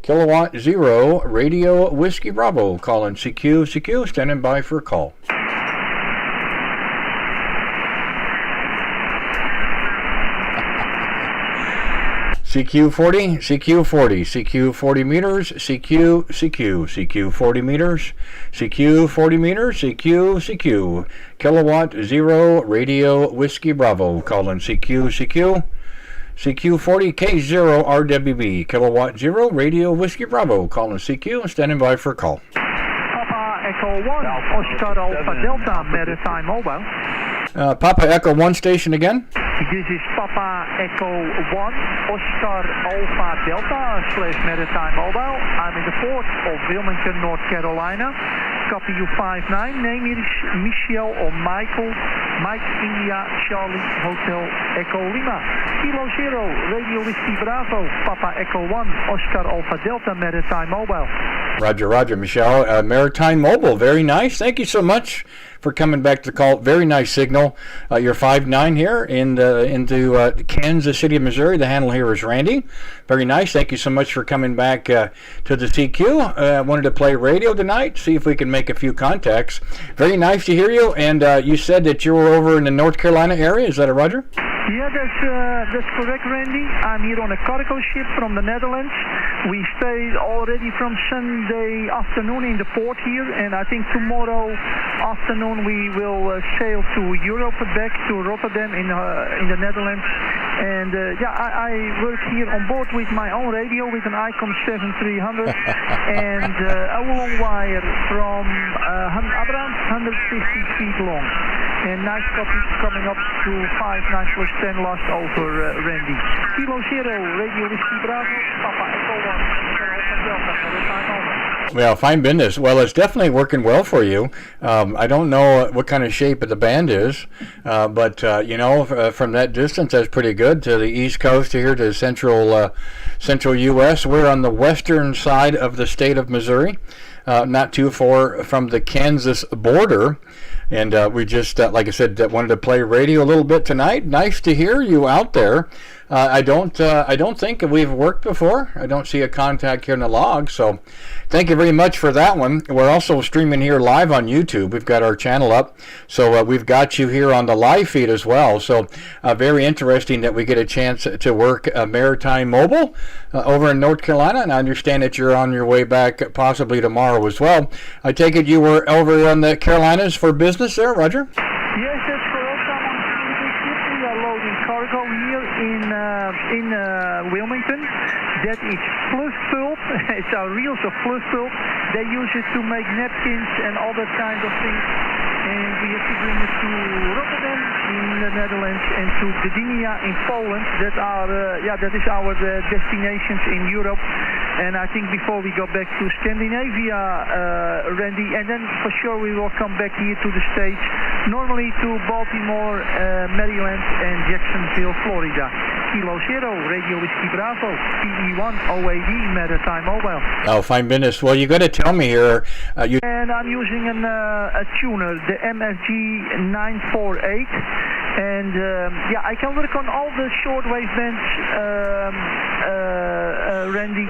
Kilowatt 0, Radio Whiskey Bravo, calling CQ, standing by for a call. CQ40, CQ40, CQ40 meters, CQ 40 meters, CQ 40 meters, CQ, Kilowatt 0, Radio Whiskey Bravo, calling CQ, CQ40, K0RWB, Kilowatt 0, Radio Whiskey Bravo, calling CQ, standing by for a call. Papa Echo 1, Oscar Alpha Delta, Maritime Mobile. Papa Echo 1 station again. This is Papa Echo 1, Oscar Alpha Delta / Maritime Mobile. I'm in the port of Wilmington, North Carolina. Copy you 59. Name is Michelle or Michael. Mike India Charlie Hotel Echo Lima. Kilo 0, Radio Whiskey Bravo. Papa Echo 1, Oscar Alpha Delta, Maritime Mobile. Roger, Michelle. Maritime Mobile, very nice. Thank you so much for coming back to the call. Very nice signal. You're 5'9" here into Kansas City, Missouri. The handle here is Randy. Very nice. Thank you so much for coming back to the CQ. Wanted to play radio tonight, see if we can make a few contacts. Very nice to hear you. And you said that you were over in the North Carolina area. Is that a Roger? Yeah, that's correct, Randy. I'm here on a cargo ship from the Netherlands. We stayed already from Sunday afternoon in the port here, and I think tomorrow afternoon we will sail to Europe, back to Rotterdam in the Netherlands. And I work here on board with my own radio with an ICOM 7300 and a long wire from around 150 feet long. And nice copies coming up to 59 plus 10 lost over Randy. Kilo 0, Radio Whiskey Bravo, Papa Echo 1, Well, fine business. Well, it's definitely working well for you. I don't know what kind of shape of the band is, but from that distance, that's pretty good. To the East Coast here to central U.S. We're on the western side of the state of Missouri, not too far from the Kansas border. And we just, like I said, wanted to play radio a little bit tonight. Nice to hear you out there. I don't think we've worked before. I don't see a contact here in the log. So thank you very much for that one. We're also streaming here live on YouTube. We've got our channel up. So we've got you here on the live feed as well. So very interesting that we get a chance to work Maritime Mobile over in North Carolina. And I understand that you're on your way back possibly tomorrow as well. I take it you were over on the Carolinas for business there, Roger? Yes, that's correct. I'm on the ship. We are loading cargo here in Wilmington. That is fluff pulp. It's our reels of fluff pulp. They use it to make napkins and all that kind of things. And we have to bring it to Rotterdam in the Netherlands and to Gdynia in Poland. That is our destinations in Europe. And I think before we go back to Scandinavia, Randy, and then for sure we will come back here to the States, normally to Baltimore, Maryland, and Jacksonville, Florida. Kilo 0, Radio Whiskey Bravo, PE1, OAD, Maritime Mobile. Oh, fine business. Well, you got to tell me here. And I'm using a tuner, the MFG 948. And I can work on all the shortwave bands, Randy,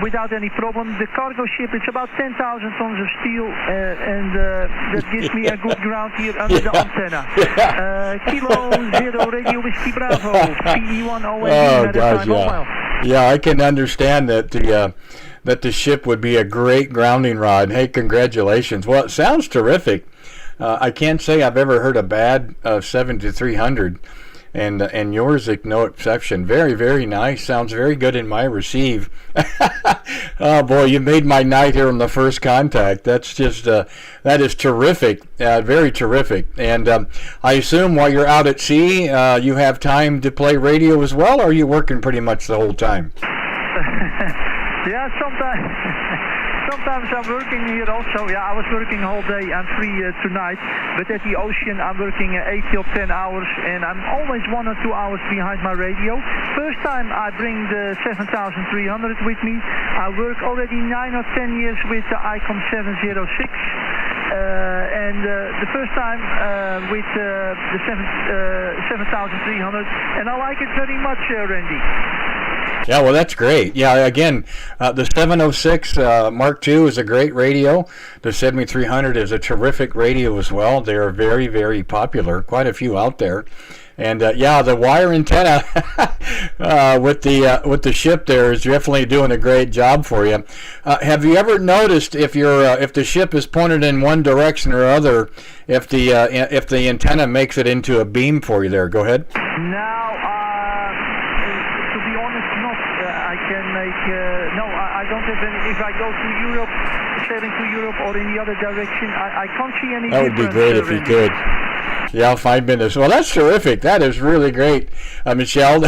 without any problem. The cargo ship, it's about 10,000 tons of steel, and that gives me a good ground here under the antenna. Kilo 0, Radio Whiskey Bravo, PE1 OAD, Maritime Mobile. Yeah, I can understand that the ship would be a great grounding rod. Hey, congratulations. Well, it sounds terrific. I can't say I've ever heard a bad 7300, and yours is no exception. Very, very nice. Sounds very good in my receive. Oh boy, you made my night here on the first contact. That's just that is terrific. Very terrific. And I assume while you're out at sea, you have time to play radio as well, or are you working pretty much the whole time? Yeah, sometimes I'm working here also. Yeah, I was working all day. I'm free tonight. But at the ocean, I'm working 8 till 10 hours, and I'm always 1 or 2 hours behind my radio. First time I bring the 7300 with me. I work already 9 or 10 years with the ICOM 706. And the first time with the 7300, and I like it very much, Randy. Yeah, well, that's great. Yeah, again, the 706 Mark II is a great radio. The 7300 is a terrific radio as well. They are very, very popular. Quite a few out there. And yeah, the wire antenna with the ship there is definitely doing a great job for you. Have you ever noticed if the ship is pointed in one direction or other, if the antenna makes it into a beam for you there? Go ahead. Now, to be honest, not. I can make no. I don't have any. If I go to Europe, sailing to Europe or in the other direction, I can't see any. That would be great if you could. Yeah, 5 minutes. Well, that's terrific. That is really great, Michelle.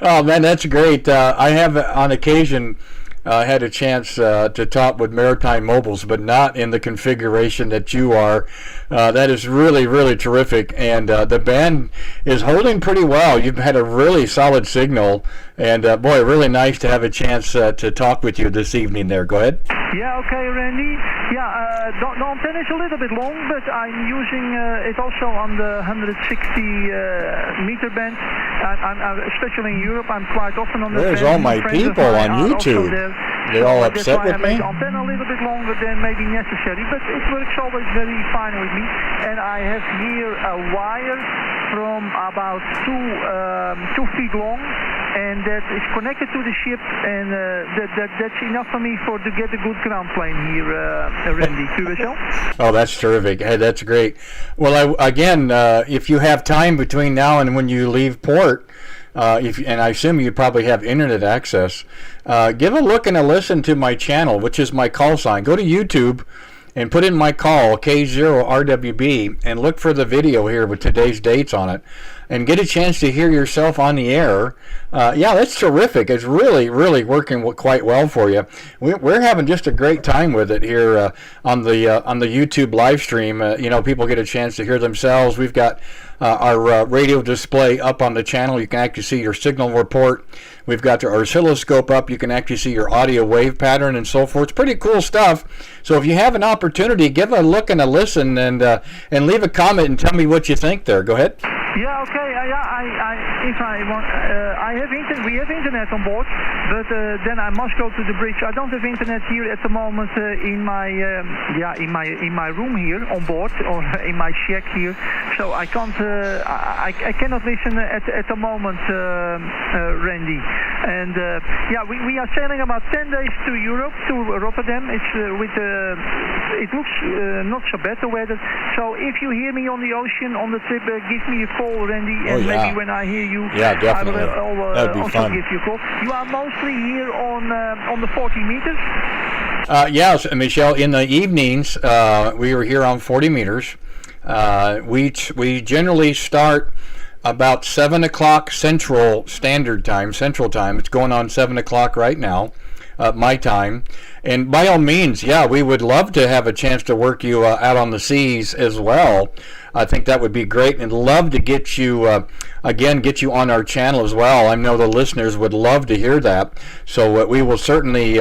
Oh, man, that's great. I have, on occasion, had a chance to talk with Maritime Mobiles, but not in the configuration that you are. That is really, really terrific. And the band is holding pretty well. You've had a really solid signal. And, boy, really nice to have a chance to talk with you this evening there. Go ahead. Yeah, okay, Randy. Yeah, the antenna is a little bit long, but I'm using it also on the 160 meter band. Especially in Europe, I'm quite often on the There's band. all my people on YouTube. They're all upset with me. That's why I make the antenna a little bit longer than maybe necessary, but it works always very fine with me. And I have here a wire from about 2 feet long, and that is connected to the ship, and that's enough for me to get a good ground plane here, Randy. Oh, that's terrific. Hey, that's great. Well, again, if you have time between now and when you leave port, and I assume you probably have internet access, give a look and a listen to my channel, which is my call sign. Go to YouTube and put in my call, K0RWB, and look for the video here with today's dates on it, and get a chance to hear yourself on the air. Yeah, that's terrific. It's really, really working quite well for you. We're having just a great time with it here on the YouTube live stream. You know, people get a chance to hear themselves. We've got our radio display up on the channel. You can actually see your signal report. We've got our oscilloscope up. You can actually see your audio wave pattern and so forth. It's pretty cool stuff. So if you have an opportunity, give a look and a listen, and leave a comment and tell me what you think there. Go ahead. Yeah, okay. If I want, we have internet on board, but then I must go to the bridge. I don't have internet here at the moment in my room here on board, or in my shack here. So I can't. I cannot listen at the moment, Randy. And yeah, we are sailing about 10 days to Europe, to Rotterdam. It's it looks not so bad the weather. So if you hear me on the ocean on the trip, give me a call, Randy, and maybe when I hear you, yeah, definitely. That'd be also fun. give you a call. You are mostly here on the 40 meters. Yes, Michelle. In the evenings, we were here on 40 meters. We generally start about 7 o'clock Central Standard Time. Central Time. It's going on 7 o'clock right now. My time. And by all means, yeah, we would love to have a chance to work you out on the seas as well. I think that would be great, and love to get you on our channel as well. I know the listeners would love to hear that. So we will certainly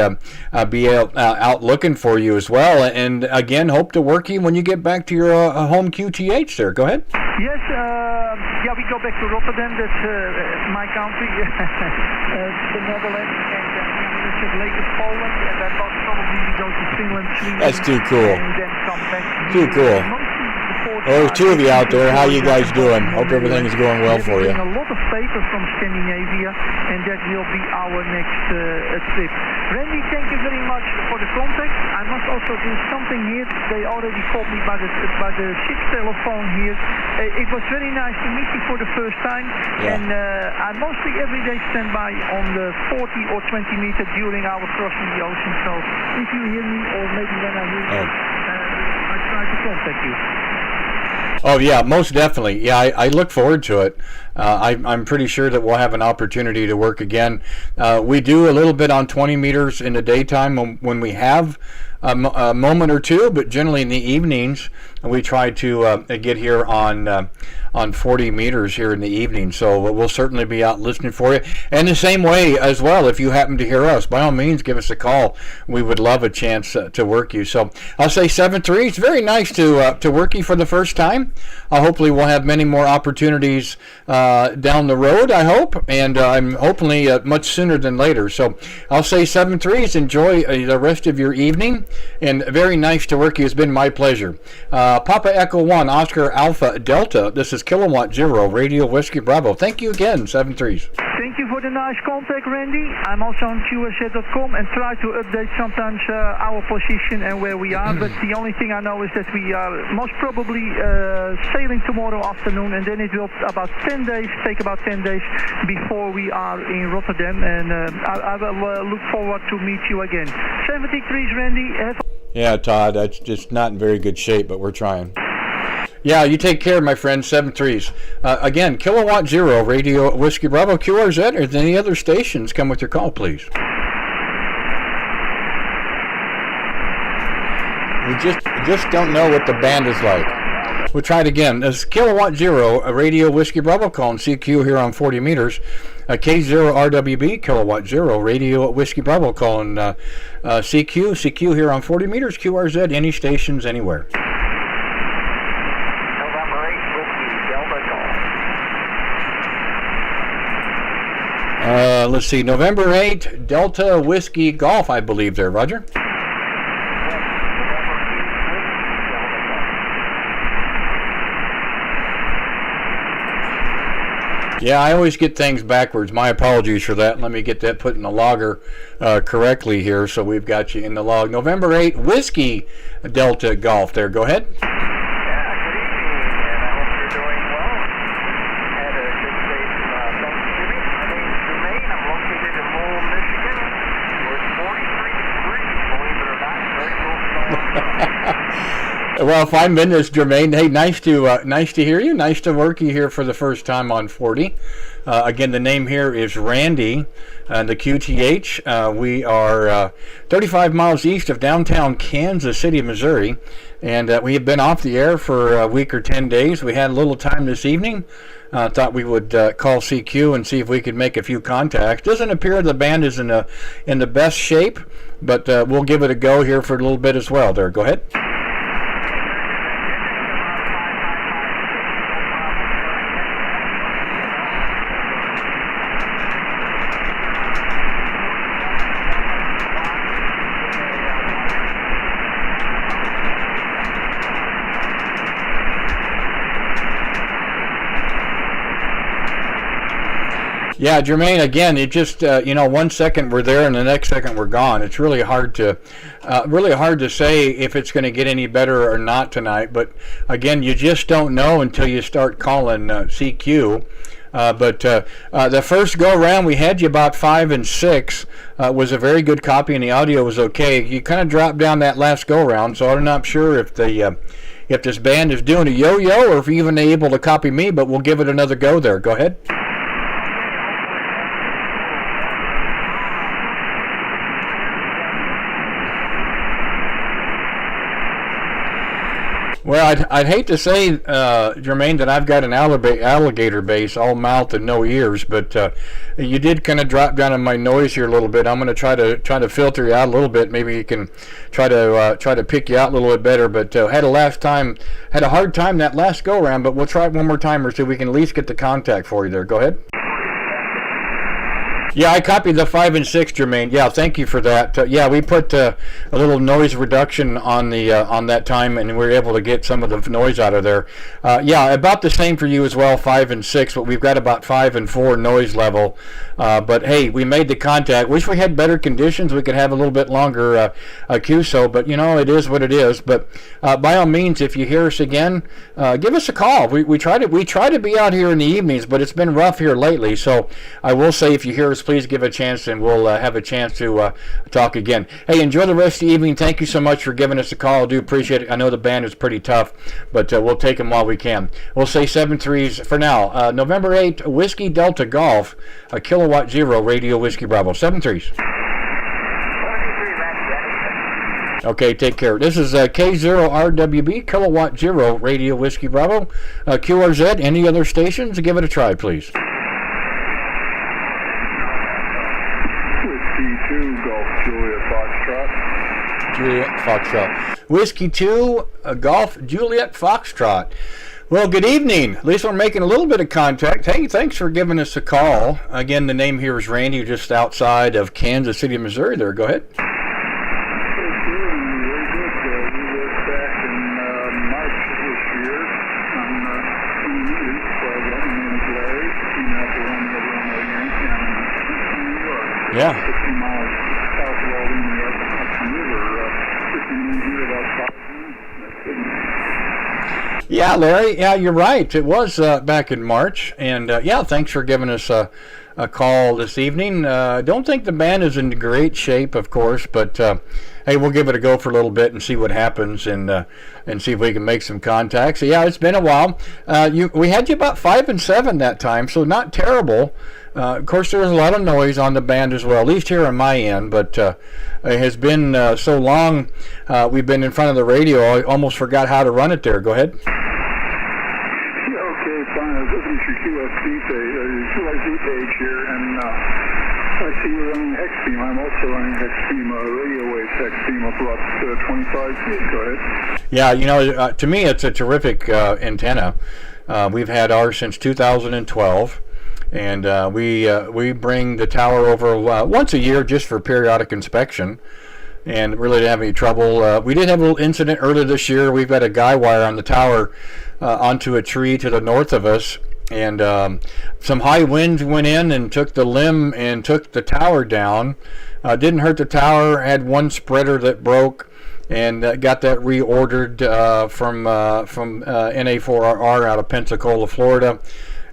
be out looking for you as well. And again, hope to work you when you get back to your home QTH there. Go ahead. Yes, yeah, we go back to Rotterdam. That's my country, the Netherlands, and later Poland, and then probably we go to Finland, Sweden. That's too cool. And then come back. Too cool. Well, there's two of you out there. How you guys doing? Hope everything is going well for you. A lot of papers from Scandinavia, and that will be our next trip. Randy, thank you very much for the contact. I must also do something here. They already called me by the ship's telephone here. It was very nice to meet you for the first time, and I mostly every day stand by on the 40 or 20 meter during our crossing the ocean. So if you hear me, or maybe when I hear you, I try to contact you. Oh yeah, most definitely. Yeah, I look forward to it. I'm pretty sure that we'll have an opportunity to work again. We do a little bit on 20 meters in the daytime when we have a moment or two, but generally in the evenings we try to get here on 40 meters here in the evening. So we'll certainly be out listening for you. And the same way as well, if you happen to hear us, by all means, give us a call. We would love a chance to work you. So I'll say 7-3. It's very nice to work you for the first time. Hopefully we'll have many more opportunities down the road, I hope, and I'm hopefully much sooner than later. So I'll say 7-3. Enjoy the rest of your evening, and very nice to work you. It's been my pleasure. Papa Echo 1, Oscar Alpha Delta. This is Kilowatt Zero, Radio Whiskey Bravo. Thank you again, 7-3s. Thank you for the nice contact, Randy. I'm also on QRZ.com and try to update sometimes our position and where we are, but the only thing I know is that we are most probably sailing tomorrow afternoon, and then it will take about 10 days before we are in Rotterdam, and I will look forward to meet you again. 73s, Randy. Yeah, Todd, that's just not in very good shape, but we're trying. Yeah, you take care, my friend. 7-3s. Again, Kilowatt Zero, Radio Whiskey Bravo, QRZ, or any other stations. Come with your call, please. We just don't know what the band is like. We'll try it again. This is Kilowatt Zero, a Radio Whiskey Bravo, calling CQ here on 40 meters. K0RWB, Kilowatt Zero, Radio Whiskey Bravo, calling CQ here on 40 meters, QRZ, any stations, anywhere. Let's see, November 8, Delta Whiskey Golf, I believe there, Roger. Yeah, I always get things backwards. My apologies for that. Let me get that put in the logger correctly here, so we've got you in the log. November 8, Whiskey Delta Golf there. Go ahead. Well, 5 minutes, Jermaine. Hey, nice to hear you. Nice to work you here for the first time on 40. Again, the name here is Randy, the QTH. We are 35 miles east of downtown Kansas City, Missouri, and we have been off the air for a week or 10 days. We had a little time this evening. Thought we would call CQ and see if we could make a few contacts. Doesn't appear the band is in the best shape, but we'll give it a go here for a little bit as well. There, go ahead. Yeah, Jermaine, again, it just, 1 second we're there and the next second we're gone. It's really hard to say if it's going to get any better or not tonight. But, again, you just don't know until you start calling CQ. But the first go-around, we had you about 5 and 6. Was a very good copy, and the audio was okay. You kind of dropped down that last go-around, so I'm not sure if this band is doing a yo-yo or if you're even able to copy me, but we'll give it another go there. Go ahead. Well, I'd hate to say, Jermaine, that I've got an alligator base, all mouth and no ears, but you did kind of drop down on my noise here a little bit. I'm going to try to filter you out a little bit. Maybe you can try to pick you out a little bit better. But had a hard time that last go round. But we'll try it one more time or so we can at least get the contact for you there. Go ahead. Yeah, I copied the 5 and 6, Jermaine. Yeah, thank you for that. We put a little noise reduction on that time, and we were able to get some of the noise out of there. About the same for you as well, 5 and 6, but we've got about 5 and 4 noise level. But hey, we made the contact. Wish we had better conditions. We could have a little bit longer QSO, but it is what it is. But by all means, if you hear us again, give us a call. We try to be out here in the evenings, but it's been rough here lately. So I will say, if you hear us, please give a chance, and we'll have a chance to talk again. Hey, enjoy the rest of the evening. Thank you so much for giving us a call. I do appreciate it. I know the band is pretty tough, but we'll take them while we can. We'll say 7-3s for now. November 8, Whiskey Delta Golf, a Kilowatt Zero, Radio Whiskey Bravo. 7-3s. Okay, take care. This is K0RWB, Kilowatt Zero Radio Whiskey Bravo. QRZ, any other stations? Give it a try, please. Whiskey 2, Golf Juliet Foxtrot. Juliet Foxtrot. Whiskey 2, Golf Juliet Foxtrot. Well, good evening. At least we're making a little bit of contact. Hey, thanks for giving us a call. Again, the name here is Randy, just outside of Kansas City, Missouri there. Go ahead. Yeah. 50 miles south of Albany, New York, Hudson River, 15 Yeah, Larry. Yeah, you're right. It was back in March. And yeah, thanks for giving us a call this evening. Don't think the band is in great shape, of course, but hey, we'll give it a go for a little bit and see what happens and see if we can make some contacts. So, yeah, it's been a while. We had you about 5 and 7 that time, so not terrible. Of course, there's a lot of noise on the band as well, at least here on my end, but it has been so long we've been in front of the radio, I almost forgot how to run it there. Go ahead. Yeah, okay, fine. I was looking at your QSD page here, and I see you're running hex beam. I'm also running hex beam, radio wave hex beam of about 25 feet. Go ahead. Yeah, you know, to me it's a terrific antenna. We've had ours since 2012. And we bring the tower over once a year just for periodic inspection, and really didn't have any trouble. We did have a little incident earlier this year. We've got a guy wire on the tower onto a tree to the north of us, and some high winds went in and took the limb and took the tower down. Didn't hurt the tower. Had one spreader that broke, and got that reordered from NA4RR out of Pensacola, Florida.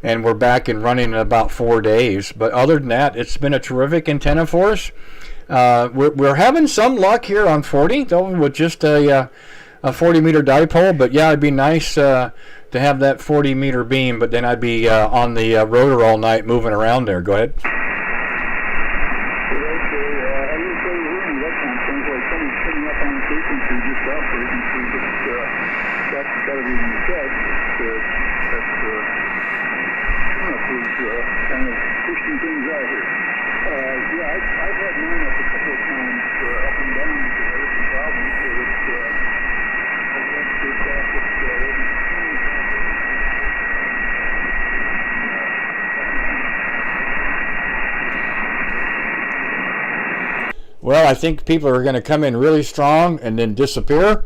And we're back and running in about 4 days. But other than that, it's been a terrific antenna for us. We're having some luck here on 40, though, with just a 40-meter dipole. But yeah, it'd be nice to have that 40-meter beam. But then I'd be on the rotor all night moving around there. Go ahead. Kind of pushing things out here. Yeah, I've had mine up a couple of times up and down because I had some problems with it. I went to back at Well, I think people are going to come in really strong and then disappear,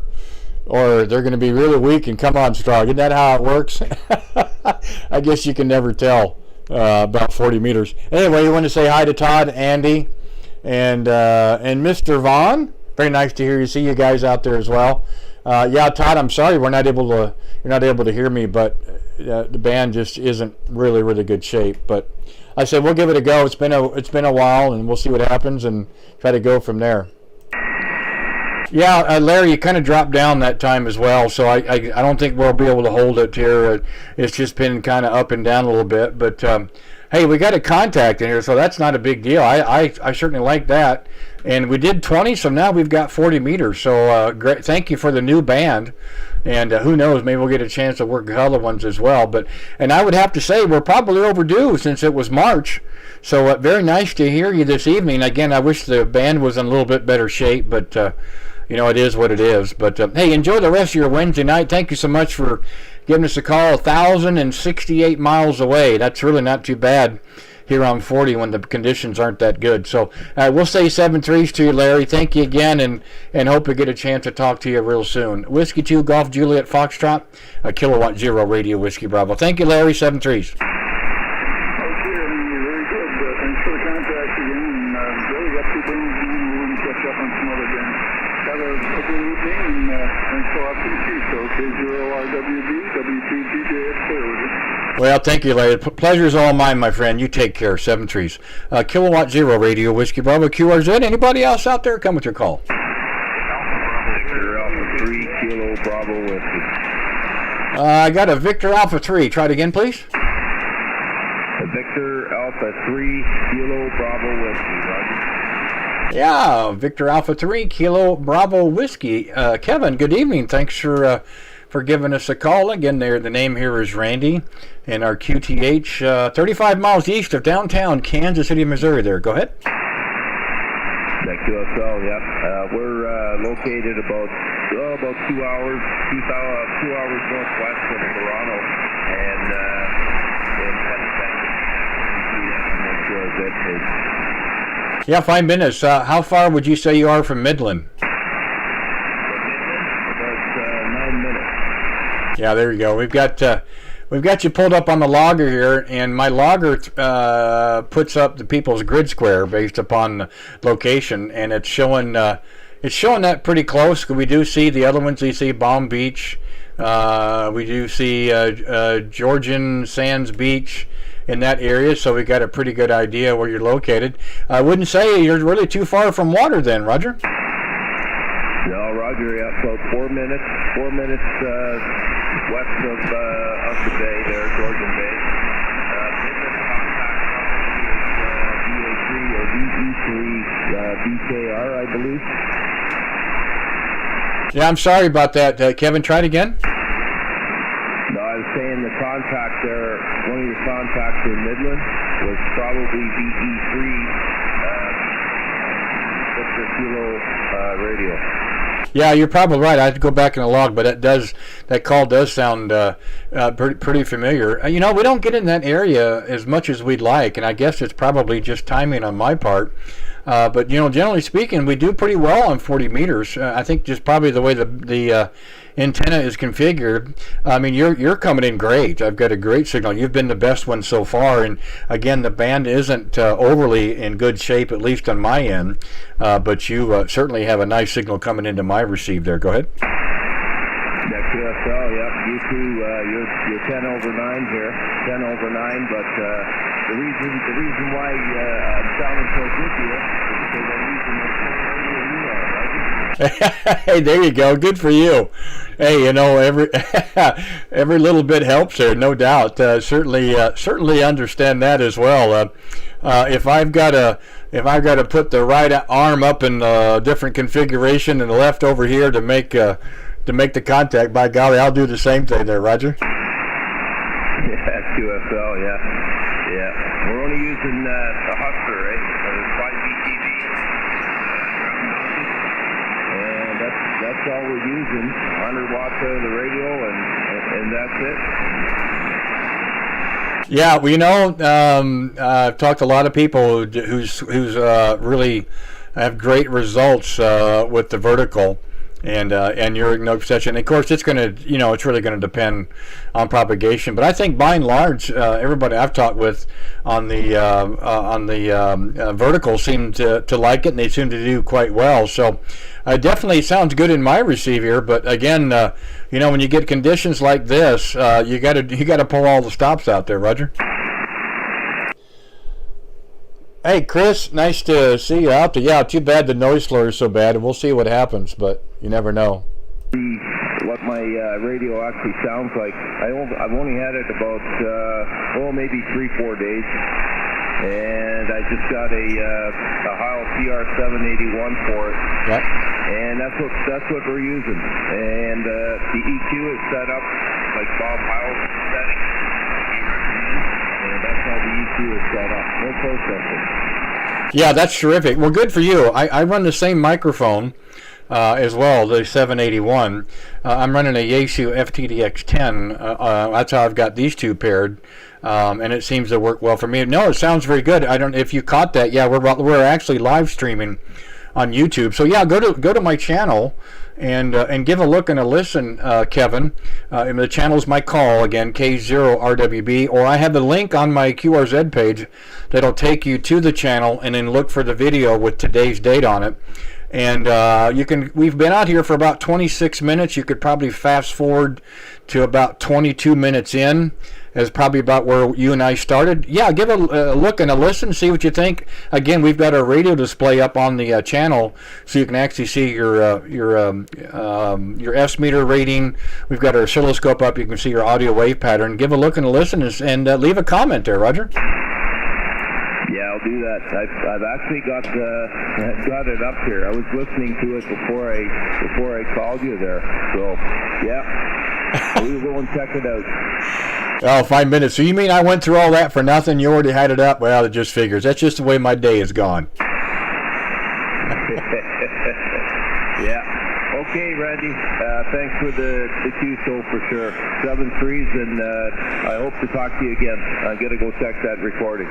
or they're going to be really weak and come on strong. Isn't that how it works? I guess you can never tell about 40 meters. Anyway, you want to say hi to Todd, Andy, and Mr. Vaughn. Very nice to hear you. See you guys out there as well. Yeah, Todd, I'm sorry you're not able to hear me, but the band just isn't really good shape. But I said we'll give it a go. It's been a while, and we'll see what happens and try to go from there. Yeah, Larry, you kind of dropped down that time as well, so I don't think we'll be able to hold it here. It's just been kind of up and down a little bit, but hey, we got a contact in here, so that's not a big deal. I certainly like that, and we did 20, so now we've got 40 meters. So great, thank you for the new band, and who knows, maybe we'll get a chance to work other ones as well. And I would have to say we're probably overdue since it was March. So very nice to hear you this evening. Again, I wish the band was in a little bit better shape, but you know, it is what it is. But hey, enjoy the rest of your Wednesday night. Thank you so much for giving us a call. 1,068 miles away. That's really not too bad here on 40 when the conditions aren't that good. So we'll say 7-3s to you, Larry. Thank you again, and hope we get a chance to talk to you real soon. Whiskey 2 Golf Juliet Foxtrot, Kilowatt Zero Radio Whiskey Bravo. Thank you, Larry. 7-3s. Well, thank you, Larry. Pleasure's all mine, my friend. You take care. 7-3s. Kilowatt Zero Radio Whiskey Bravo QRZ. Anybody else out there? Come with your call. Victor Alpha 3 Kilo Bravo Whiskey. I got a Victor Alpha 3. Try it again, please. Victor Alpha 3 Kilo Bravo Whiskey. Roger. Yeah, Victor Alpha 3, Kilo Bravo Whiskey. Kevin, good evening. Thanks for giving us a call. Again, there, the name here is Randy, and our QTH, 35 miles east of downtown Kansas City, Missouri. There, go ahead. That QSL, yep. We're located about 2 hours, 2 hours northwest of Toronto, and in Penn. Yeah, 5 minutes. How far would you say you are from Midland? About 9 minutes. Yeah, there you go. We've got you pulled up on the logger here, and my logger puts up the people's grid square based upon location, and it's showing that pretty close. We do see the other ones. You see Palm Beach. We do see Georgian Sands Beach in that area, so we got a pretty good idea where you're located. I wouldn't say you're really too far from water then, Roger. No, Roger, yeah, so 4 minutes west of the bay there, Georgian Bay. Business contact VA3 or VE3 BKR, I believe. Yeah, I'm sorry about that. Kevin, try it again. No, I was saying the contact there, one of your contacts in Midland was probably VE3 Victor Kilo radio. Yeah, you're probably right. I have to go back in the log, but that call does sound pretty familiar. We don't get in that area as much as we'd like, and I guess it's probably just timing on my part. But generally speaking, we do pretty well on 40 meters. I think just probably the way the antenna is configured. I mean, you're coming in great. I've got a great signal. You've been the best one so far, and again, the band isn't overly in good shape, at least on my end. But you certainly have a nice signal coming into my receive there. Go ahead. That QSL, yep. You two, you're 10 over 9 here, 10 over 9. But the reason why I'm sounding so good here is because I'm using my phone radio email, right? Hey, there you go. Good for you. Hey, every little bit helps there, no doubt. Certainly understand that as well. If I've got to put the right arm up in a different configuration and the left over here to make the contact, by golly, I'll do the same thing there, Roger. Yeah, QSL, yeah. We're only using the Husker, right? 5BTV. And that's all we're using. 100 watts out of the radio, and that's it. Yeah, I've talked to a lot of people who's really have great results with the vertical. And you're no exception. Of course, it's really going to depend on propagation. But I think by and large, everybody I've talked with on the vertical seem to like it, and they seem to do quite well. So, definitely sounds good in my receiver. But again, when you get conditions like this, you got to pull all the stops out there, Roger. Hey, Chris, nice to see you out there. Yeah, too bad the noise floor is so bad, and we'll see what happens, but you never know. What my radio actually sounds like. I've only had it about, maybe 3-4 days. And I just got a Heil PR781 for it. Yeah. And that's what we're using. And the EQ is set up like Bob Heil's setting. And that's how the EQ is set up. No processing. Yeah, that's terrific. Well, good for you. I run the same microphone as well, the 781. I'm running a Yaesu FTDX10. That's how I've got these two paired, and it seems to work well for me. No, it sounds very good. I don't know if you caught that. Yeah, we're actually live streaming on YouTube. So yeah, go to my channel and give a look and a listen, Kevin. And the channel's my call again, K0RWB, or I have the link on my QRZ page that'll take you to the channel, and then look for the video with today's date on it. And we've been out here for about 26 minutes. You could probably fast forward to about 22 minutes in, is probably about where you and I started. Yeah, give a look and a listen, see what you think. Again, we've got our radio display up on the channel, so you can actually see your S meter rating. We've got our oscilloscope up. You can see your audio wave pattern. Give a look and a listen, and leave a comment there, Roger. Yeah, I'll do that. I've actually got it up here. I was listening to it before I called you there. So yeah, we'll go and check it out. Oh, 5 minutes. So you mean I went through all that for nothing? You already had it up? Well, it just figures. That's just the way my day is gone. Yeah. Okay, Randy. Thanks for the QSO for sure. 7-3s, and I hope to talk to you again. I'm going to go check that recording.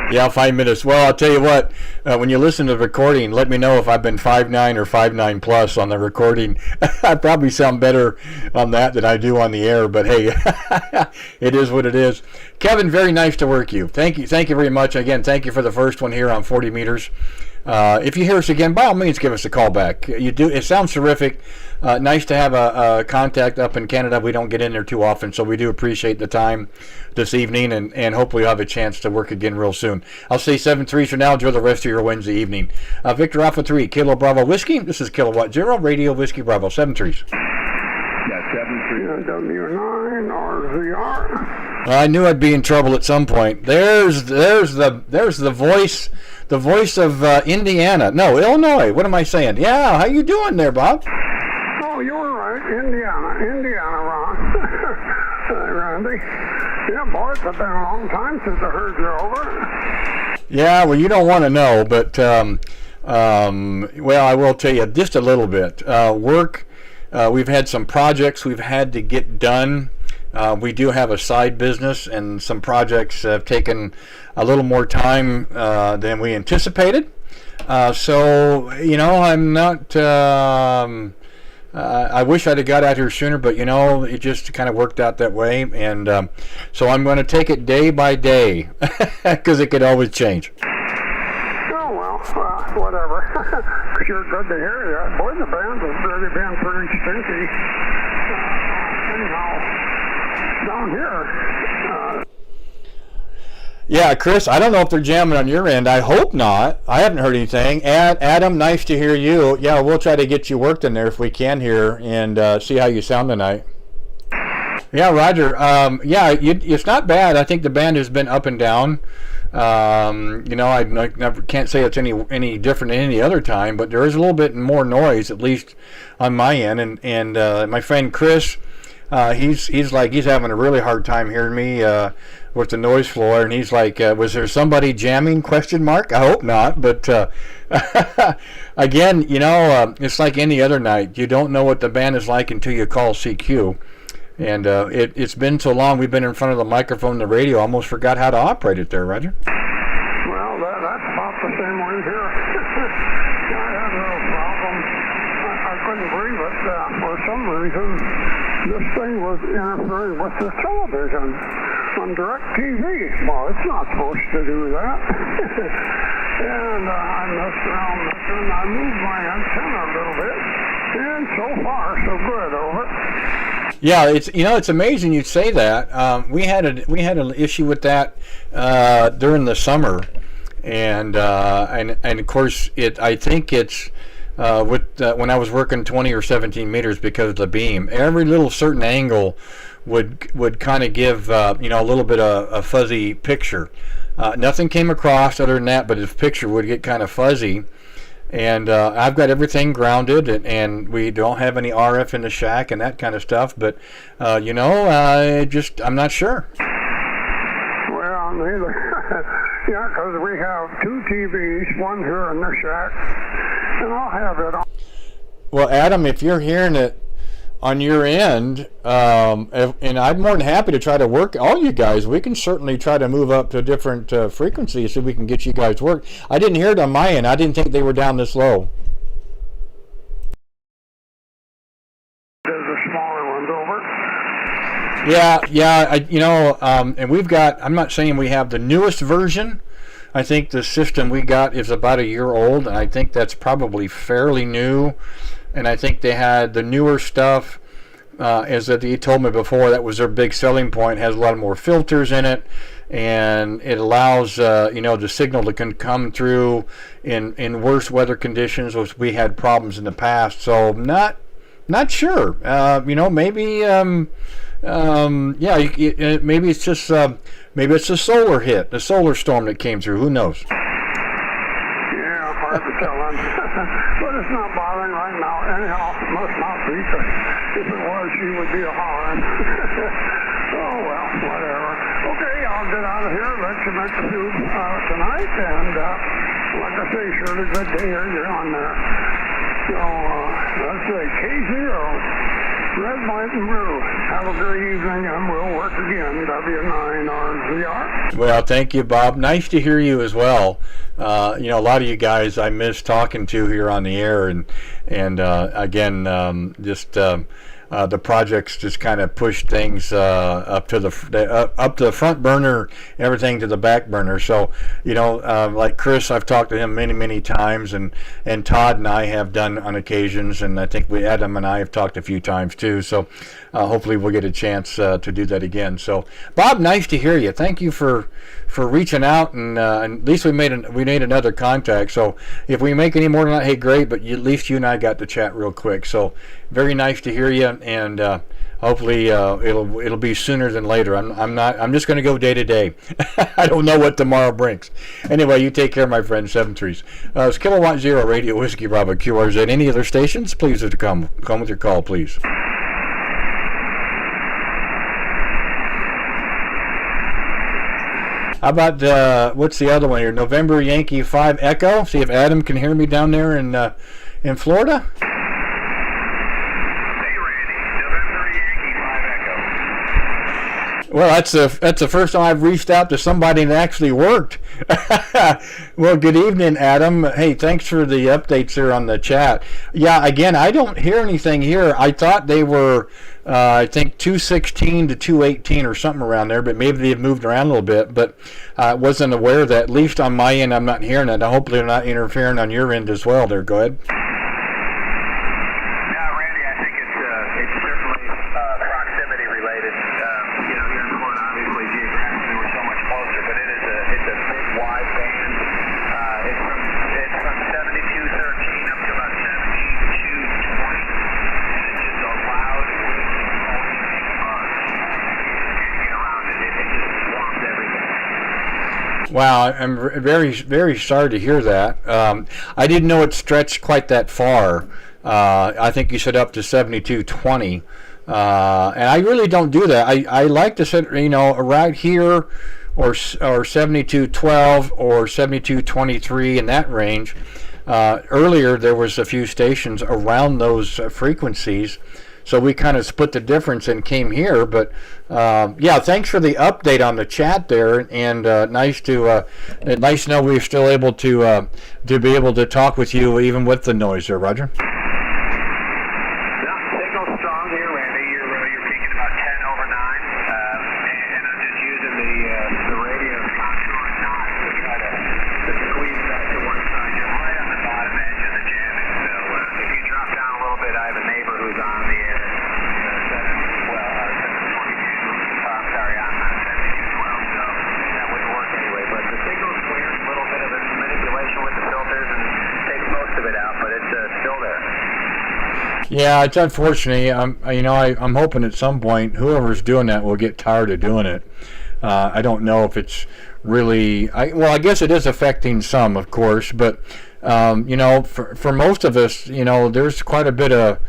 Yeah, 5 minutes. Well, I'll tell you what, when you listen to the recording, let me know if I've been 5'9" or 5'9" plus on the recording. I probably sound better on that than I do on the air, but hey, it is what it is. Kevin, very nice to work you. Thank you very much. Again, thank you for the first one here on 40 meters. If you hear us again, by all means, give us a call back. You do. It sounds terrific. Nice to have a contact up in Canada. We don't get in there too often, so we do appreciate the time this evening, and hopefully you'll have a chance to work again real soon. I'll say 7-3s for now. Enjoy the rest of your Wednesday evening. Victor Alpha 3, Kilo Bravo Whiskey. This is Kilowatt Zero, Radio Whiskey Bravo. 7-3s. Yeah, 7-3. W9 RZR. I knew I'd be in trouble at some point. There's the voice. The voice of Indiana. No, Illinois. What am I saying? Yeah, how you doing there, Bob? Oh, you were right. Indiana, Ron. Randy. Yeah, boy, it's been a long time since I heard you over. Yeah, well, you don't want to know, but, well, I will tell you just a little bit. Work, we've had some projects we've had to get done. We do have a side business, and some projects have taken a little more time than we anticipated. So, you know, I'm not... I wish I'd have got out here sooner, but, you know, it just kind of worked out that way. And so I'm going to take it day by day, because it could always change. Oh, well, whatever. Sure good to hear you. Boy, the band has really been pretty stinky. Anyhow... down here. Yeah, Chris, I don't know if they're jamming on your end. I hope not. I haven't heard anything. Adam, nice to hear you. Yeah, we'll try to get you worked in there if we can here and see how you sound tonight. Yeah, Roger. Yeah, it's not bad. I think the band has been up and down. You know, I never can't say it's any different than any other time, but there is a little bit more noise, at least on my end. And my friend Chris, he's like, he's having a really hard time hearing me with the noise floor, and he's like, was there somebody jamming, ? I hope not, but again, you know, it's like any other night. You don't know what the band is like until you call CQ, and it's been so long we've been in front of the microphone and the radio, almost forgot how to operate it there, Roger. Well, that's about the same way here. I had a little problem. I couldn't believe it. For some reason, this thing was interfering with the television on DirecTV. Well, it's not supposed to do that. And I messed around with it, and I moved my antenna a little bit. And so far, so good, over. Yeah, it's amazing you say that. We had an issue with that during the summer, and of course I think it's when I was working 20 or 17 meters because of the beam. Every little certain angle would kind of give a little bit of a fuzzy picture. Nothing came across other than that, but the picture would get kind of fuzzy. And I've got everything grounded, and we don't have any RF in the shack and that kind of stuff. But I'm not sure. Well, neither. Yeah, because we have 2 TVs, one here in the shack, and I'll have it on. Well, Adam, if you're hearing it on your end, and I'm more than happy to try to work all you guys. We can certainly try to move up to different frequencies so we can get you guys work. I didn't hear it on my end. I didn't think they were down this low. There's the smaller ones over. Yeah, and we've got, I'm not saying we have the newest version. I think the system we got is about a year old, and I think that's probably fairly new. And I think they had the newer stuff, as that he told me before, that was their big selling point. It has a lot more filters in it, and it allows the signal to come through in worse weather conditions, which we had problems in the past. So not sure. Maybe maybe it's just maybe it's a solar hit, the solar storm that came through. Who knows? hard to tell him. But it's not bothering right now. Anyhow, must not be. 'Cause if it was, she would be a hollering. Oh, well, whatever. Okay, I'll get out of here. Let you make a few tonight. And like I say, sure, it's a good day here. You're on there. So, let's say K0. Red, white, and blue. Have a great evening, and we'll work again. W9RZR. Well, thank you, Bob. Nice to hear you as well. You know, a lot of you guys I miss talking to here on the air, and again, the projects just kind of pushed things up to the front burner, everything to the back burner. So, you know, like Chris, I've talked to him many times, and Todd and I have done on occasions, and I think Adam and I have talked a few times too. So, hopefully we'll get a chance to do that again. So, Bob, nice to hear you. Thank you for reaching out, and at least we made another contact. So, if we make any more tonight, hey, great. But at least you and I got to chat real quick. So, very nice to hear you, and hopefully it'll be sooner than later. I'm just going to go day to day. I don't know what tomorrow brings. Anyway, you take care, my friend. 7-3s. It's K0RWB Radio Whiskey Bravo QRZ. Any other stations? Please come with your call, please. How about what's the other one here? November Yankee 5 Echo. See if Adam can hear me down there in Florida. Well, that's the first time I've reached out to somebody that actually worked. Well, good evening, Adam. Hey, thanks for the updates there on the chat. Yeah, again, I don't hear anything here. I thought they were, I think 216 to 218 or something around there, but maybe they've moved around a little bit. But I wasn't aware of that. At least on my end, I'm not hearing it. Hopefully, they're not interfering on your end as well. There, go ahead. Wow, I'm very sorry to hear that. I didn't know it stretched quite that far. I think you said up to 7220, and I really don't do that. I like to set, you know, right here, or 7212 or 7223 in that range. Earlier there was a few stations around those frequencies. So we kind of split the difference and came here, but yeah, thanks for the update on the chat there, and nice to know we're still able to be able to talk with you even with the noise there, Roger. Signal's strong here, Randy. You're peaking about 10 over 9, and I'm just using the radio contour and not to try to squeeze that to one side. You're right on the bottom edge of the jamming, so if you drop down a little bit, I have a neighbor who's on the air. Yeah, it's unfortunate. I'm hoping at some point whoever's doing that will get tired of doing it. I don't know if it's really. I guess it is affecting some, of course, but you know, for most of us, you know, there's quite a bit of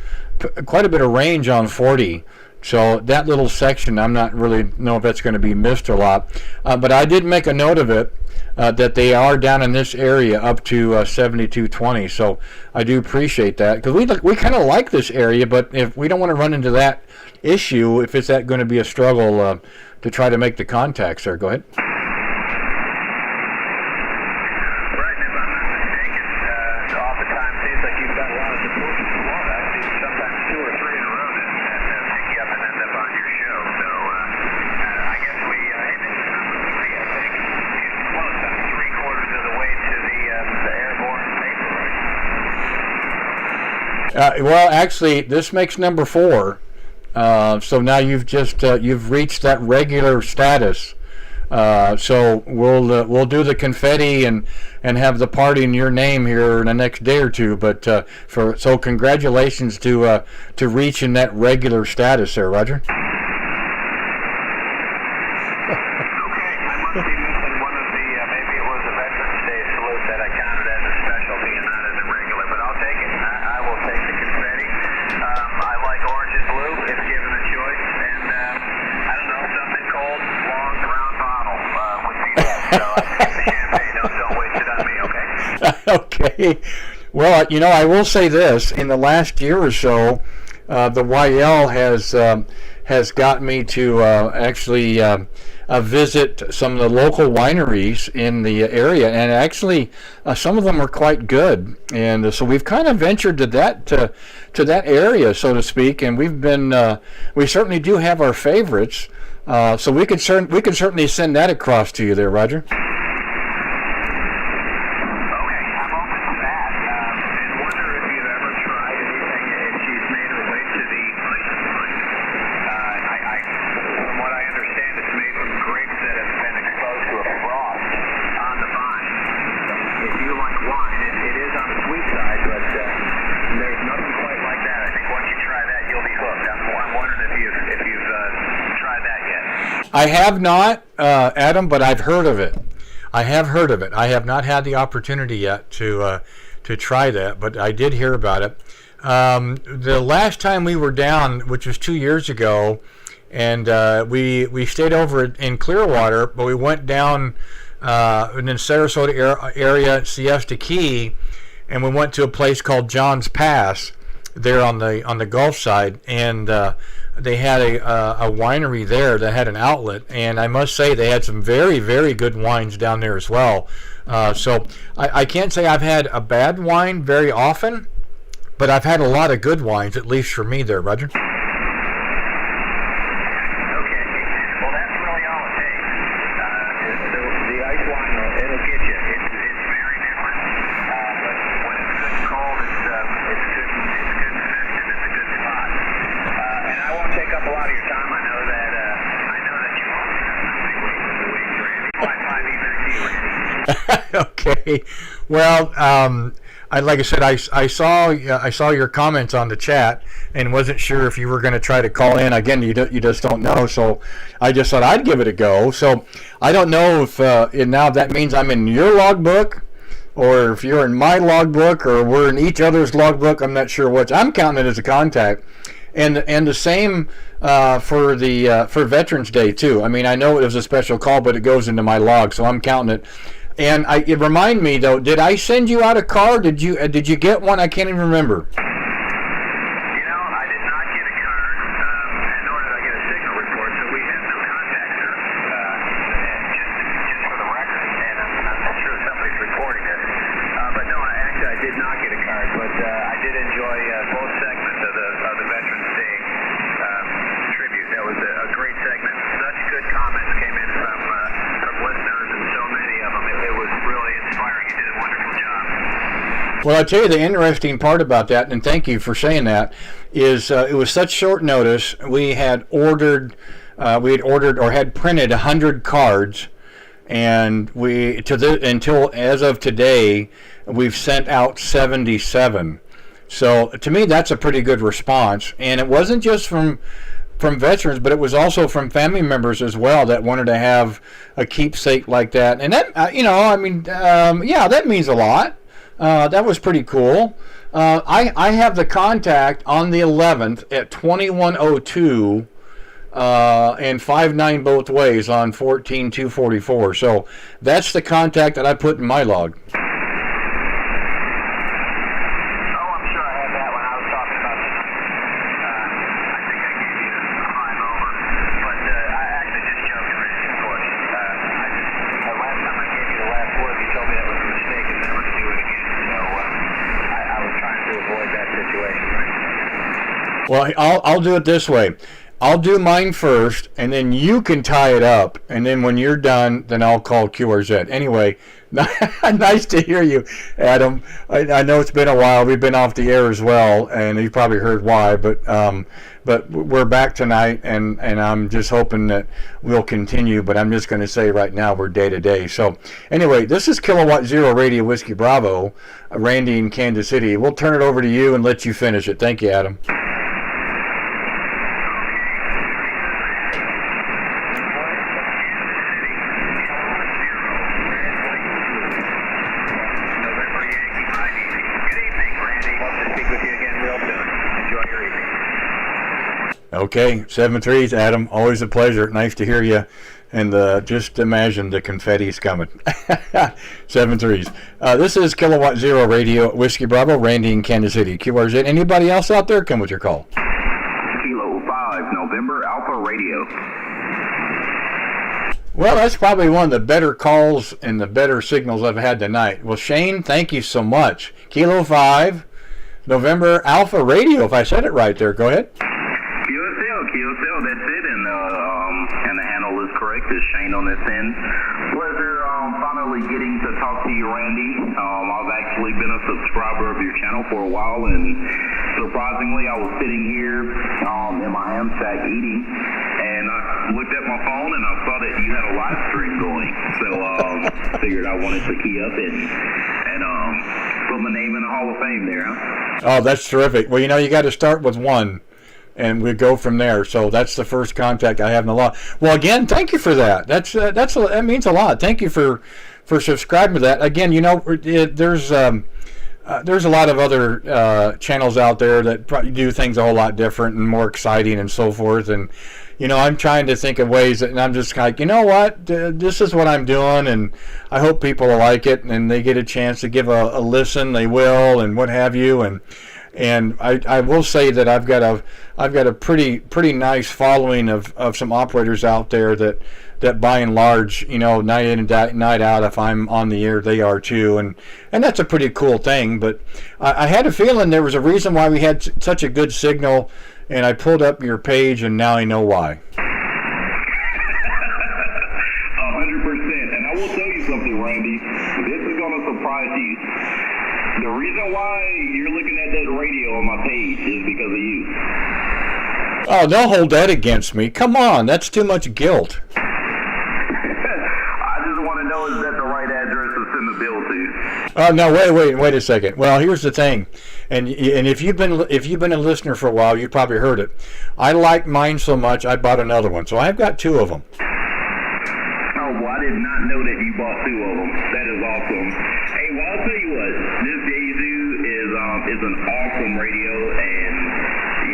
range on 40. So that little section, I'm not really know if that's going to be missed a lot, but I did make a note of it. That they are down in this area up to 7220, so I do appreciate that, because we kind of like this area, but if we don't want to run into that issue, if it's going to be a struggle to try to make the contacts there. Go ahead. Well, actually, this makes number 4. So now you've reached that regular status. So we'll do the confetti and have the party in your name here in the next day or two. But so congratulations to reaching that regular status there, Roger. Okay, I must be missing one of the maybe it was a Veterans Day salute that I counted as a specialty. Okay. Well, I will say this: in the last year or so, the YL has got me to actually visit some of the local wineries in the area, and actually some of them are quite good. And so we've kind of ventured to that area, so to speak, and we certainly do have our favorites. So we could certainly send that across to you there, Roger. I have not, Adam, but I've heard of it. I have heard of it. I have not had the opportunity yet to try that, but I did hear about it. The last time we were down, which was 2 years ago, and we stayed over in Clearwater, but we went down in the Sarasota area, Siesta Key, and we went to a place called John's Pass there on the Gulf side, and they had a winery there that had an outlet, and I must say they had some very, very good wines down there as well. So I can't say I've had a bad wine very often, but I've had a lot of good wines, at least for me there, Roger. Okay. Well, like I said, I saw your comments on the chat and wasn't sure if you were going to try to call in. Again, you just don't know, so I just thought I'd give it a go. So I don't know if now that means I'm in your logbook, or if you're in my logbook, or we're in each other's logbook. I'm not sure which. I'm counting it as a contact, and the same for Veterans Day too. I mean, I know it was a special call, but it goes into my log, so I'm counting it. And it remind me though, did I send you out a card? Did you get one? I can't even remember. I did not get a card, nor did I get a signal report, so we have no contact, sir. Just for the record, and I'm sure somebody's reporting this. But no, I did not get a card, but I did enjoy both segments of the Veterans Day tribute. That was a great segment. Such good comments came in from listeners, and so many of them. It was really inspiring. You did a wonderful job. Well, I'll tell you the interesting part about that, and thank you for saying that, is it was such short notice. We had ordered or had printed 100 cards, and until as of today, we've sent out 77. So to me, that's a pretty good response, and it wasn't just from veterans, but it was also from family members as well that wanted to have a keepsake like that. And that, that means a lot. That was pretty cool. I have the contact on the 11th at 2102 and 59 both ways on 14244. So that's the contact that I put in my log. Well, I'll do it this way. I'll do mine first, and then you can tie it up, and then when you're done, then I'll call QRZ. Anyway, nice to hear you, Adam. I know it's been a while. We've been off the air as well, and you've probably heard why, but we're back tonight, and I'm just hoping that we'll continue, but I'm just going to say right now we're day to day. So anyway, this is Kilowatt Zero Radio Whiskey Bravo, Randy in Kansas City. We'll turn it over to you and let you finish it. Thank you, Adam. Okay, 7-3s, Adam. Always a pleasure. Nice to hear you. And just imagine the confetti's coming. 7-3s. This is Kilowatt Zero Radio, Whiskey Bravo, Randy in Kansas City. QRZ. Anybody else out there? Come with your call. Kilo 5, November Alpha Radio. Well, that's probably one of the better calls and the better signals I've had tonight. Well, Shane, thank you so much. Kilo 5, November Alpha Radio, if I said it right there. Go ahead. QSL, that's it, and the handle is correct. It's Shane on this end. Pleasure finally getting to talk to you, Randy. I've actually been a subscriber of your channel for a while, and surprisingly, I was sitting here in my ham shack eating, and I looked at my phone and I saw that you had a live stream going. So figured I wanted to key up and put my name in the Hall of Fame there. Huh? Oh, that's terrific. Well, you got to start with one. And we go from there. So that's the first contact I have in the law. Well, again, thank you for that. That means a lot. Thank you for subscribing to that. Again, there's a lot of other channels out there that probably do things a whole lot different and more exciting and so forth. And I'm trying to think of ways that, and I'm just like, you know what, this is what I'm doing, and I hope people will like it and they get a chance to give a listen. They will, and what have you. And I will say that I've got a pretty nice following of some operators out there that by and large, night in and night out, if I'm on the air, they are too, and that's a pretty cool thing. But I had a feeling there was a reason why we had such a good signal, and I pulled up your page, and now I know why. 100%, and I will tell you something, Randy. This is going to surprise you. The reason why you're looking at that radio on my page is because of you. Oh, don't hold that against me. Come on, that's too much guilt. I just want to know, is that the right address to send the bill to? Oh no, wait a second. Well, here's the thing, and if you've been a listener for a while, you've probably heard it. I like mine so much, I bought another one, so I've got two of them. Oh, well, I did not know that you bought two of them. That is awesome. Hey, well, I'll tell you what, this Yaesu is an awesome radio, and,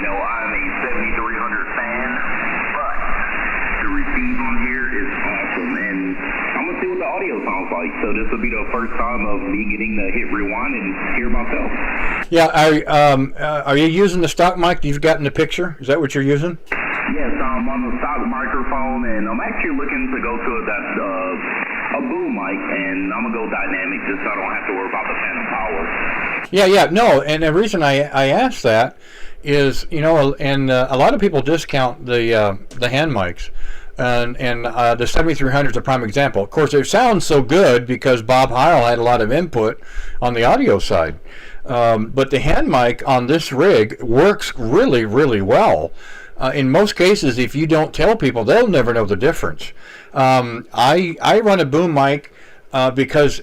I'm a 7300 fan, but the receive on here is awesome, and I'm going to see what the audio sounds like, so this will be the first time of me getting to hit rewind and hear myself. Yeah, are you using the stock mic you've got in the picture? Is that what you're using? Yes, I'm on the stock microphone, and I'm actually looking to go to a boom mic, and I'm going to go dynamic just so I don't have to worry about the phantom power. Yeah, no, and the reason I asked that is, and a lot of people discount the hand mics, and the 7300 is a prime example. Of course, it sounds so good because Bob Heil had a lot of input on the audio side, but the hand mic on this rig works really, really well. In most cases, if you don't tell people, they'll never know the difference. I run a boom mic because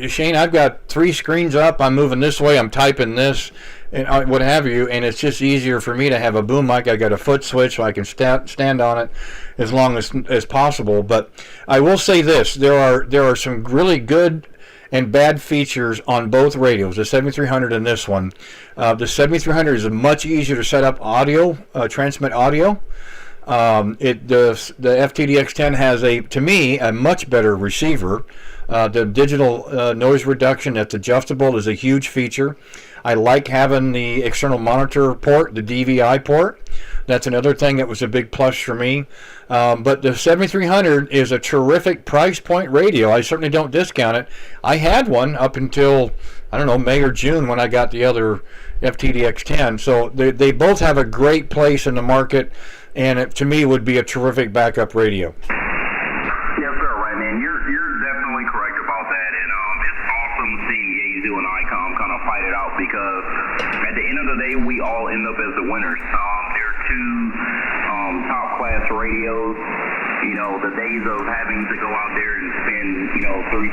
Shane, I've got 3 screens up. I'm moving this way. I'm typing this, and what have you. And it's just easier for me to have a boom mic. I got a foot switch, so I can stand on it as long as possible. But I will say this: there are some really good and bad features on both radios, the 7300 and this one. The 7300 is much easier to set up audio, transmit audio. The FTDX10 has to me, a much better receiver. The digital noise reduction that's adjustable is a huge feature. I like having the external monitor port, the DVI port. That's another thing that was a big plus for me. But the 7300 is a terrific price point radio. I certainly don't discount it. I had one up until, May or June when I got the other FTDX10. So they both have a great place in the market, and it, to me, would be a terrific backup radio. Yes, sir, right, man. You're definitely correct about that, and it's awesome seeing Yaesu and ICOM kind of fight it out because at the end of the day, we all end up as the winners. They're two top-class radios. The days of having to go out there and spend, $3,000, $4,000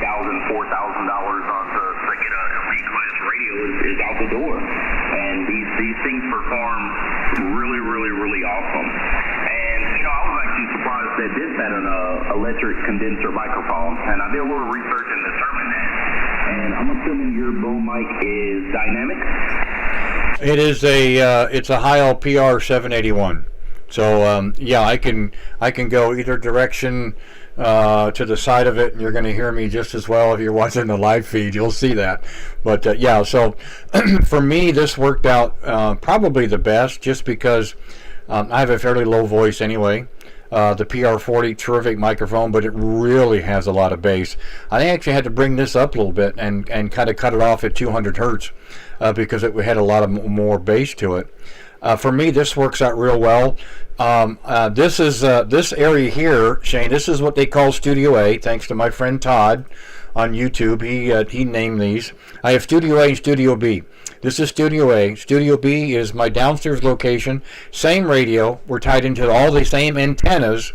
on to get a elite-class radio is out the door. And these things perform really, really, really awesome. And, I was actually surprised that this had an electric condenser microphone, and I did a little research and determined that. And I'm assuming your boom mic is dynamic? It is it's a Heil PR 781. So yeah, I can go either direction to the side of it, and you're going to hear me just as well if you're watching the live feed. You'll see that. But yeah, so for me, this worked out probably the best, just because I have a fairly low voice anyway. The PR40, terrific microphone, but it really has a lot of bass. I actually had to bring this up a little bit and kind of cut it off at 200 hertz because it had a lot of more bass to it. For me, this works out real well. This is this area here, Shane. This is what they call Studio A, thanks to my friend Todd on YouTube. He named these. I have Studio A and Studio B. This is Studio A. Studio B is my downstairs location. Same radio. We're tied into all the same antennas.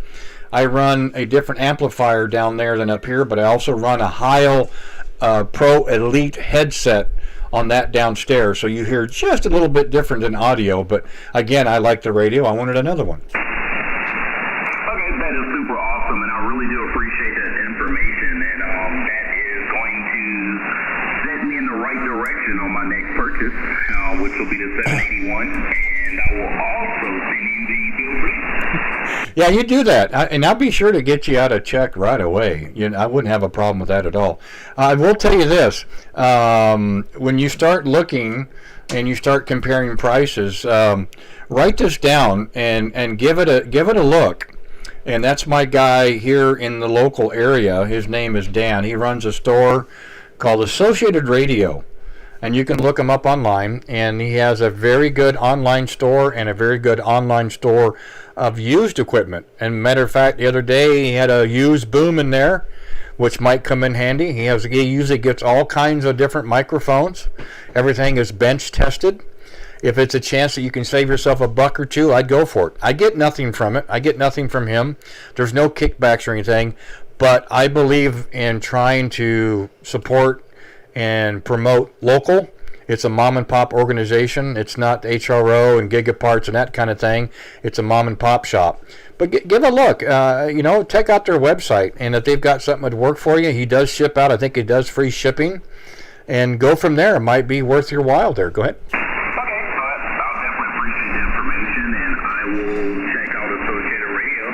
I run a different amplifier down there than up here, but I also run a Heil Pro Elite headset on that downstairs, so you hear just a little bit different than audio. But again, I like the radio. I wanted another one. Okay, that is super awesome, and I really do appreciate that information, and that is going to set me in the right direction on my next purchase, which will be the 781, and I will also send you the bill receipt. Yeah, you do that, and I'll be sure to get you out a check right away. I wouldn't have a problem with that at all. I will tell you this: when you start looking and you start comparing prices, write this down and give it a look. And that's my guy here in the local area. His name is Dan. He runs a store called Associated Radio. And you can look him up online, and he has a very good online store and a very good online store of used equipment. And matter of fact, the other day he had a used boom in there, which might come in handy. He usually gets all kinds of different microphones. Everything is bench tested. If it's a chance that you can save yourself a buck or two, I'd go for it. I get nothing from it. I get nothing from him. There's no kickbacks or anything, but I believe in trying to support and promote local. It's a mom and pop organization. It's not HRO and gigaparts and that kind of thing. It's a mom and pop shop. But give a look. Check out their website, and if they've got something to work for you, he does ship out. I think he does free shipping, and go from there. It might be worth your while there. Go ahead. Okay, I'll definitely appreciate the information, and I will check out Associated Radio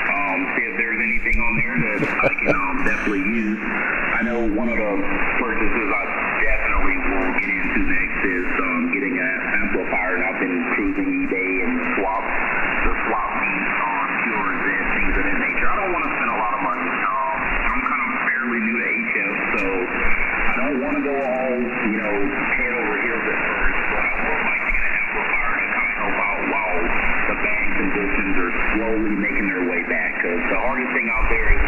and see if there's anything on there that I can definitely use. I know one of the purchases I definitely will get into next is getting an amplifier, and I've been cruising eBay and swap meets on Cures and things of that nature. I don't want to spend a lot of money. I'm kind of fairly new to HF, so I don't want to go all, head over heels at first, but I would like to get an amplifier to kind of help out while the band conditions are slowly making their way back, because the hardest thing out there is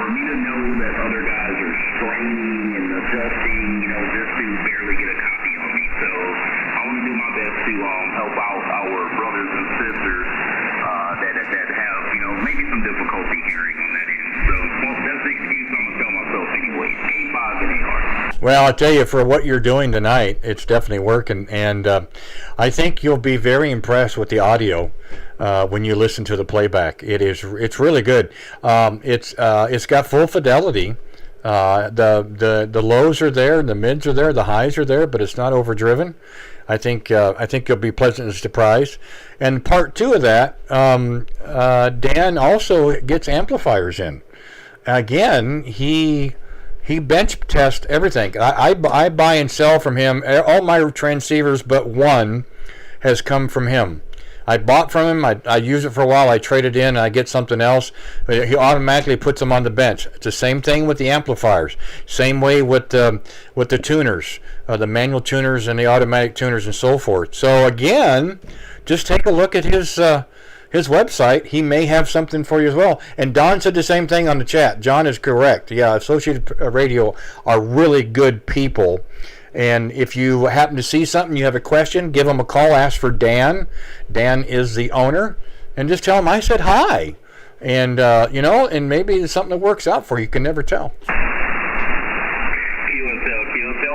for me to know that other guys are straining and adjusting, just to barely get a copy on me. So I want to do my best to help out our brothers and sisters that have, maybe some difficulty hearing on that end. So, that's the excuse I'm going to tell myself anyway. A5 and AR. Well, I'll tell you, for what you're doing tonight, it's definitely working, and I think you'll be very impressed with the audio when you listen to the playback. It's really good. It's got full fidelity. The lows are there, the mids are there, the highs are there, but it's not overdriven. I think you'll be pleasantly surprised. And part two of that, Dan also gets amplifiers in. Again, he bench tests everything. I buy and sell from him. All my transceivers but one has come from him. I bought from him. I use it for a while. I trade it in, and I get something else. He automatically puts them on the bench. It's the same thing with the amplifiers. Same way with the tuners, the manual tuners and the automatic tuners and so forth. So again, just take a look at his website. He may have something for you as well. And Don said the same thing on the chat. John is correct. Yeah, Associated Radio are really good people. And if you happen to see something, you have a question, give them a call, ask for Dan. Dan is the owner. And just tell him I said hi. And, and maybe it's something that works out for you. You can never tell. QSL,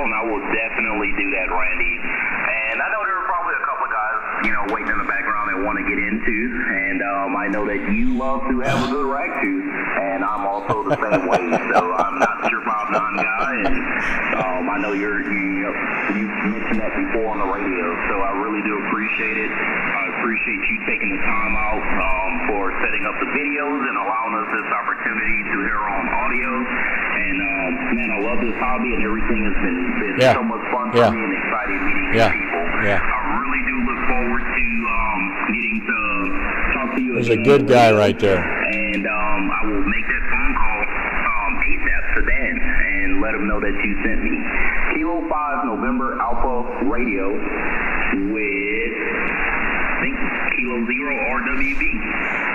and I will definitely do that, Randy. And I know there are probably a couple of guys, waiting in the background that want to get into. And I know that you love to have a good rack tooth, and I'm also the same way. So I'm not your 5'9" guy, and I know you mentioned that before. radio. So I really do appreciate it. I appreciate you taking the time out for setting up the videos and allowing us this opportunity to hear on audio. And man, I love this hobby, and everything has been so much fun for me and exciting meeting new people. Yeah. I really do look forward to getting to talk to you. There's a good guy right there. And I will make that phone call ASAP to Dan and let him know that you sent me. Kilo 5 November Alpha Radio with, I think, Kilo 0RWB.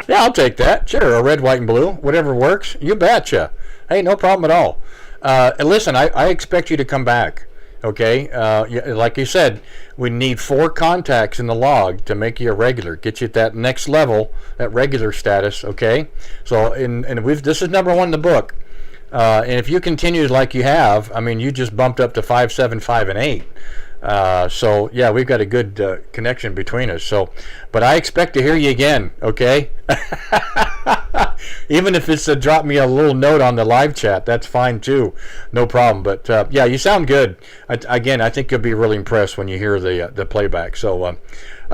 Yeah, I'll take that. Sure, a red, white, and blue. Whatever works. You betcha. Hey, no problem at all. And listen, I expect you to come back. Okay? Like you said, we need 4 contacts in the log to make you a regular. Get you at that next level, that regular status. Okay? So, this is number 1 in the book. And if you continue like you have, I mean, you just bumped up to 5, 7, 5, and 8. So yeah, we've got a good connection between us. So, but I expect to hear you again. Okay. Even if it's drop me a little note on the live chat, that's fine too. No problem. But yeah, you sound good. I think you'll be really impressed when you hear the playback. So,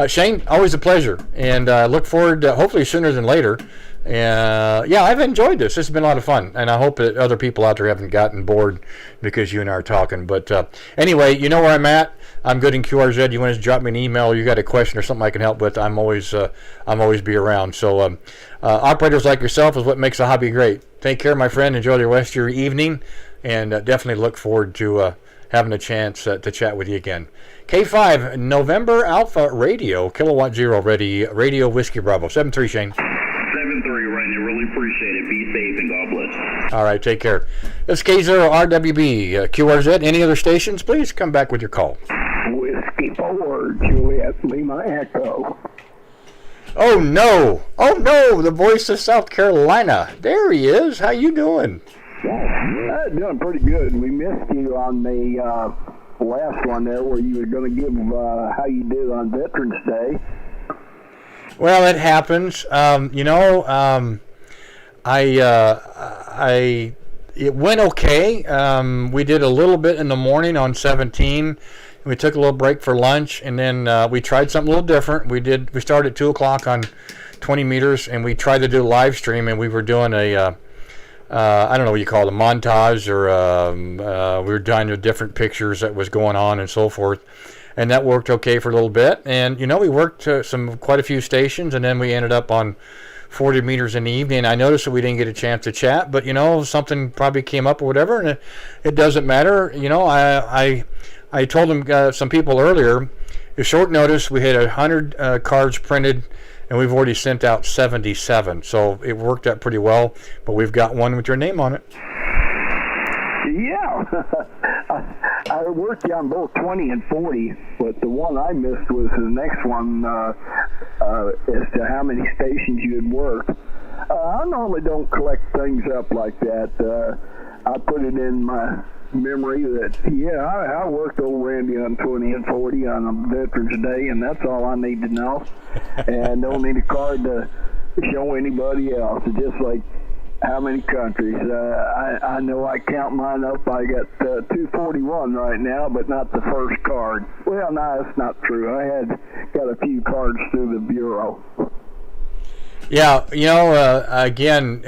Shane, always a pleasure, and look forward to, hopefully sooner than later. Yeah, I've enjoyed this. This has been a lot of fun, and I hope that other people out there haven't gotten bored because you and I are talking. But anyway, you know where I'm at. I'm good in QRZ. You want to drop me an email, or you got a question or something I can help with, I'm always be around. So operators like yourself is what makes a hobby great. Take care, my friend. Enjoy the rest of your evening, and definitely look forward to having a chance to chat with you again. K5 November Alpha Radio, Kilowatt Zero ready, Radio Whiskey Bravo 73. Shane. 7-3 right now. Really appreciate it. Be safe and God bless. All right, take care. This is K0RWB, QRZ. Any other stations, please come back with your call. Whiskey 4, Juliet Lima Echo. Oh no, the voice of South Carolina. There he is. How you doing? Doing pretty good. We missed you on the last one there where you were going to give how you did on Veterans Day. Well, it happens. It went okay. We did a little bit in the morning on 17. We took a little break for lunch, and then we tried something a little different. We started at 2 o'clock on 20 meters, and we tried to do a live stream, and we were doing a I don't know what you call it, a montage, or we were doing the different pictures that was going on and so forth. And that worked okay for a little bit. And, we worked quite a few stations, and then we ended up on 40 meters in the evening. I noticed that we didn't get a chance to chat, but, something probably came up or whatever, and it doesn't matter. I told them, some people earlier, at short notice, we had 100 cards printed, and we've already sent out 77. So it worked out pretty well, but we've got one with your name on it. Yeah. I worked on both 20 and 40, but the one I missed was the next one as to how many stations you had worked. I normally don't collect things up like that. I put it in my memory that, I worked old Randy on 20 and 40 on a Veterans Day, and that's all I need to know. And don't need a card to show anybody else. It's just like how many countries. I know I count mine up. I got 241 right now, but not the first card. Well, no, that's not true. I got a few cards through the Bureau. Yeah, again,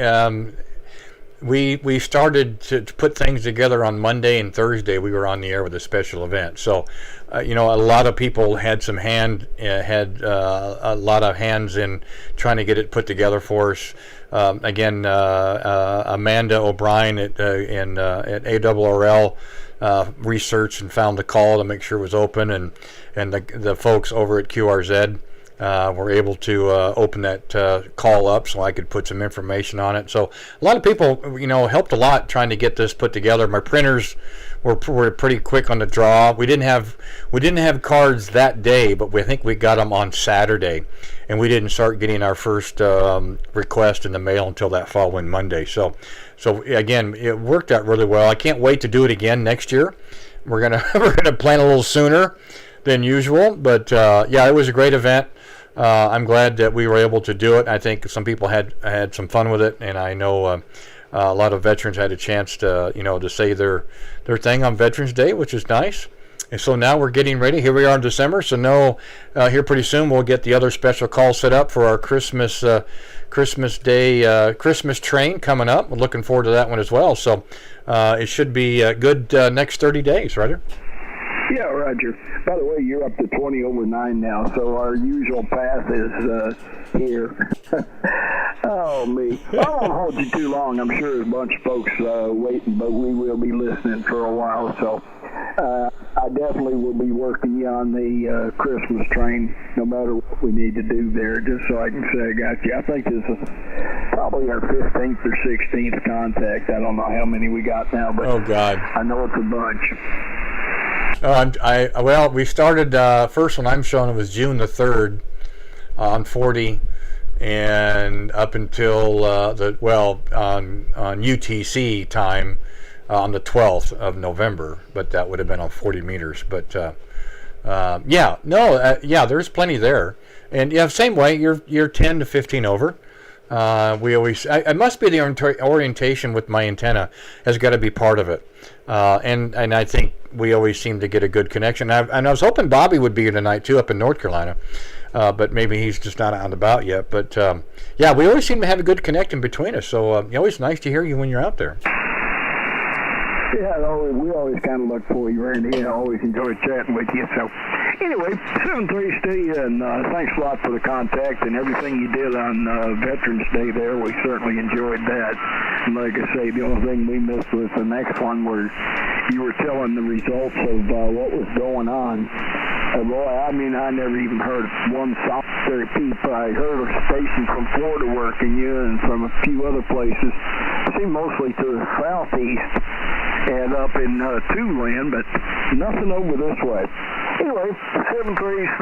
we started to put things together on Monday and Thursday. We were on the air with a special event. So, a lot of people had a lot of hands in trying to get it put together for us. Again, Amanda O'Brien at ARRL researched and found the call to make sure it was open, and the folks over at QRZ were able to open that call up so I could put some information on it. So a lot of people, helped a lot trying to get this put together. My printers were pretty quick on the draw. We didn't have cards that day, but I think we got them on Saturday, and we didn't start getting our first request in the mail until that following Monday. So again, it worked out really well. I can't wait to do it again next year. We're gonna plan a little sooner than usual, but it was a great event. I'm glad that we were able to do it. I think some people had some fun with it, and I know a lot of veterans had a chance to to say their thing on Veterans Day, which is nice. And so now we're getting ready. Here we are in December. So here pretty soon we'll get the other special call set up for our Christmas Day Christmas train coming up. We're looking forward to that one as well. So it should be a good next 30 days, Roger. Yeah, Roger. By the way, you're up to 20 over 9 now, so our usual path is here. Oh, me. I won't hold you too long. I'm sure there's a bunch of folks waiting, but we will be listening for a while. So I definitely will be working you on the Christmas train, no matter what we need to do there, just so I can say I got you. I think this is probably our 15th or 16th contact. I don't know how many we got now, but oh, God. I know it's a bunch. Well, we started, first one I'm showing was June the 3rd on 40, and up until on UTC time on the 12th of November, but that would have been on 40 meters. But there's plenty there, and yeah, same way. You're 10 to 15 over. We always, it must be the orientation with my antenna has got to be part of it, and I think we always seem to get a good connection. And I was hoping Bobby would be here tonight too, up in North Carolina, but maybe he's just not out and about yet. But we always seem to have a good connection between us. So always nice to hear you when you're out there. Yeah, we always kind of look for you, Randy. I always enjoy chatting with you. So, anyway, 7-3 Steve, and thanks a lot for the contact and everything you did on Veterans Day there. We certainly enjoyed that. And like I say, the only thing we missed was the next one where you were telling the results of what was going on. Boy, I mean, I never even heard one solitary peep. I heard a station from Florida working you and from a few other places. Seemed mostly to the southeast and up in Tulane, but nothing over this way. Anyway, 7-3, thanks.